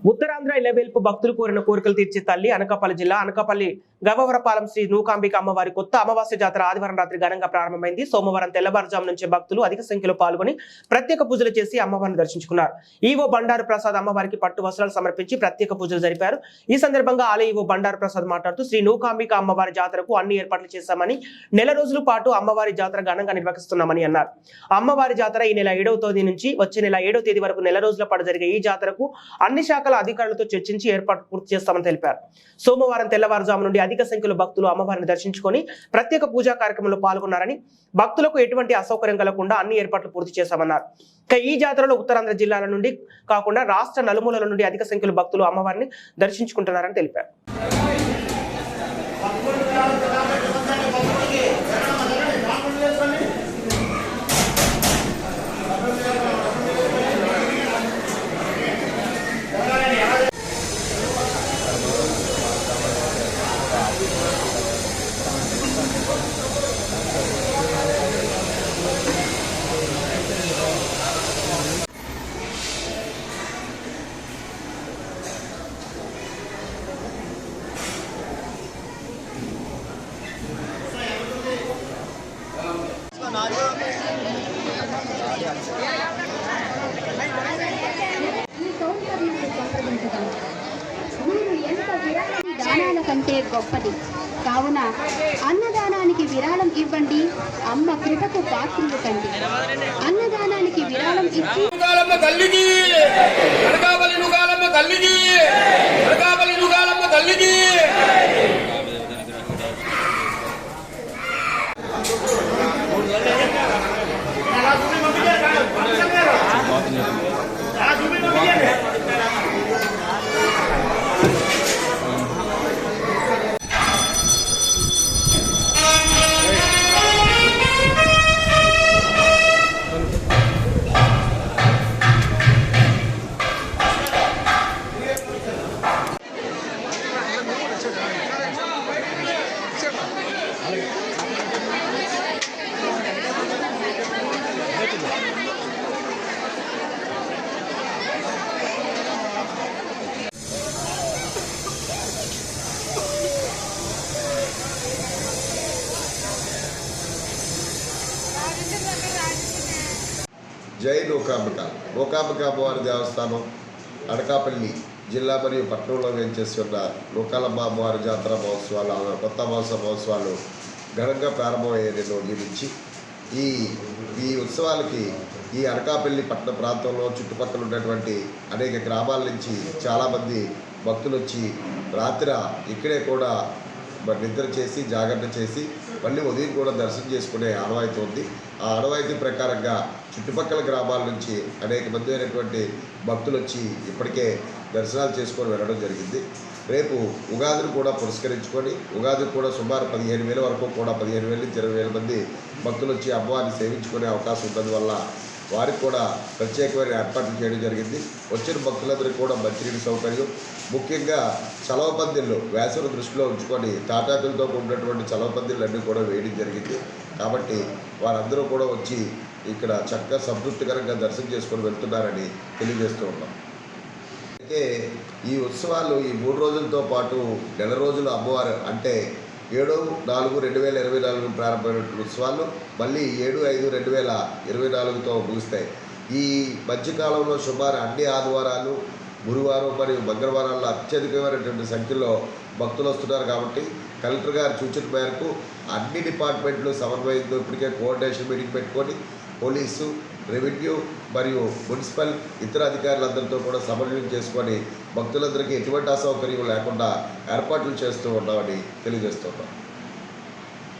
ఉత్తరాంధ్ర ఇలవేల్పు భక్తులు కోరిన కోరికలు తీర్చే తల్లి అనకాపల్లి జిల్లా అనకాపల్లి గవవరపాలెం శ్రీ నూకాంబిక అమ్మవారి కొత్త అమావాస్య జాతర ఆదివారం రాత్రి ఘనంగా ప్రారంభమైంది. సోమవారం తెల్లవారుజాము నుంచి భక్తులు అధిక సంఖ్యలో పాల్గొని ప్రత్యేక పూజలు చేసి అమ్మవారిని దర్శించుకున్నారు. ఈవో బండారు ప్రసాద్ అమ్మవారికి పట్టు వస్త్రాలు సమర్పించి ప్రత్యేక పూజలు జరిపారు. ఈ సందర్భంగా ఆలయ ఈవో బండారు ప్రసాద్ మాట్లాడుతూ శ్రీ నూకాంబిక అమ్మవారి జాతరకు అన్ని ఏర్పాట్లు చేశామని, నెల రోజుల పాటు అమ్మవారి జాతర ఘనంగా నిర్వహిస్తున్నామని అన్నారు. అమ్మవారి జాతర ఈ నెల 7వ తేదీ నుంచి వచ్చే నెల 7వ తేదీ వరకు నెల రోజుల పాటు జరిగే ఈ జాతరకు అన్ని శాఖల అధికారులతో చర్చించి ఏర్పాటు పూర్తి చేస్తామని తెలిపారు. సోమవారం తెల్లవారుజాము నుండి అధిక సంఖ్యలో భక్తులు అమ్మవారిని దర్శించుకొని ప్రత్యేక పూజా కార్యక్రమంలో పాల్గొన్నారని, భక్తులకు ఎటువంటి అసౌకర్యం కలగకుండా అన్ని ఏర్పాట్లు పూర్తి చేశామన్నారు. ఈ జాతరలో ఉత్తరాంధ్ర జిల్లాల నుండి కాకుండా రాష్ట్ర నలుమూలల నుండి అధిక సంఖ్యలో భక్తులు అమ్మవారిని దర్శించుకుంటున్నారని తెలిపారు. దానాల కంటే గొప్పది కావున అన్నదానానికి విరాళం ఇవ్వండి. అమ్మ కృపకు పాత్రులు కండి. అన్నదానానికి విరాళం ఇచ్చి జై నూకాంబిక అమ్మవారి దేవస్థానం అనకాపల్లి జిల్లా మరియు పట్టణంలో వేంచేసి ఉన్న నూకాలమ్మ అమ్మవారి జాతర మహోత్సవాలు, కొత్త అమావాస్య మహోత్సవాలు ఘనంగా ప్రారంభమయ్యే రోజు నుంచి ఈ ఉత్సవాలకి ఈ అనకాపల్లి పట్టణ ప్రాంతంలో చుట్టుపక్కల ఉన్నటువంటి అనేక గ్రామాల నుంచి చాలామంది భక్తులు వచ్చి రాత్రి ఇక్కడే కూడా నిద్ర చేసి జాగ్రత్త చేసి మళ్ళీ ఉదయం కూడా దర్శనం చేసుకునే ఆనవాయితీ ఉంది. ఆ ఆనవాయితీ ప్రకారంగా చుట్టుపక్కల గ్రామాల నుంచి అనేక మంది అయినటువంటి భక్తులు వచ్చి ఇప్పటికే దర్శనాలు చేసుకొని వెళ్ళడం జరిగింది. రేపు ఉగాదిని కూడా పురస్కరించుకొని ఉగాదికి కూడా సుమారు 15,000 వరకు కూడా 15,000 నుంచి 20,000 మంది భక్తులు వచ్చి అమ్మవారిని సేవించుకునే అవకాశం ఉన్నందువల్ల వారికి కూడా ప్రత్యేకమైన ఏర్పాట్లు చేయడం జరిగింది. వచ్చిన భక్తులందరికీ కూడా మంచినీటి సౌకర్యం, ముఖ్యంగా చలవ పందిళ్ళు వేసవిని దృష్టిలో ఉంచుకొని తాటాకులతో ఉన్నటువంటి చలవ పందిళ్ళన్నీ కూడా వేయడం జరిగింది. కాబట్టి వారందరూ కూడా వచ్చి ఇక్కడ చక్కగా సంతృప్తికరంగా దర్శనం చేసుకొని వెళ్తున్నారని తెలియజేస్తూ ఉన్నాం. అయితే ఈ ఉత్సవాలు ఈ 3 రోజులతో పాటు నెల రోజులు అమ్మవారు అంటే 7/4/2024 ప్రారంభమైన ఉత్సవాలు మళ్ళీ 7/5/2024తో ముగుస్తాయి. ఈ మధ్యకాలంలో సుమారు అన్ని ఆదివారాలు, గురువారం మరియు మంగళవారాల్లో అత్యధికమైనటువంటి సంఖ్యలో భక్తులు వస్తున్నారు. కాబట్టి కలెక్టర్ గారు సూచన మేరకు అన్ని డిపార్ట్మెంట్లు సమన్వయంతో ఇప్పటికే కోఆర్డినేషన్ మీటింగ్ పెట్టుకొని పోలీసు, రెవెన్యూ మరియు మున్సిపల్ ఇతర అధికారులందరితో కూడా సమన్వయం చేసుకొని భక్తులందరికీ ఎటువంటి అసౌకర్యం లేకుండా ఏర్పాట్లు చేస్తూ ఉన్నామని తెలియజేస్తున్నాం.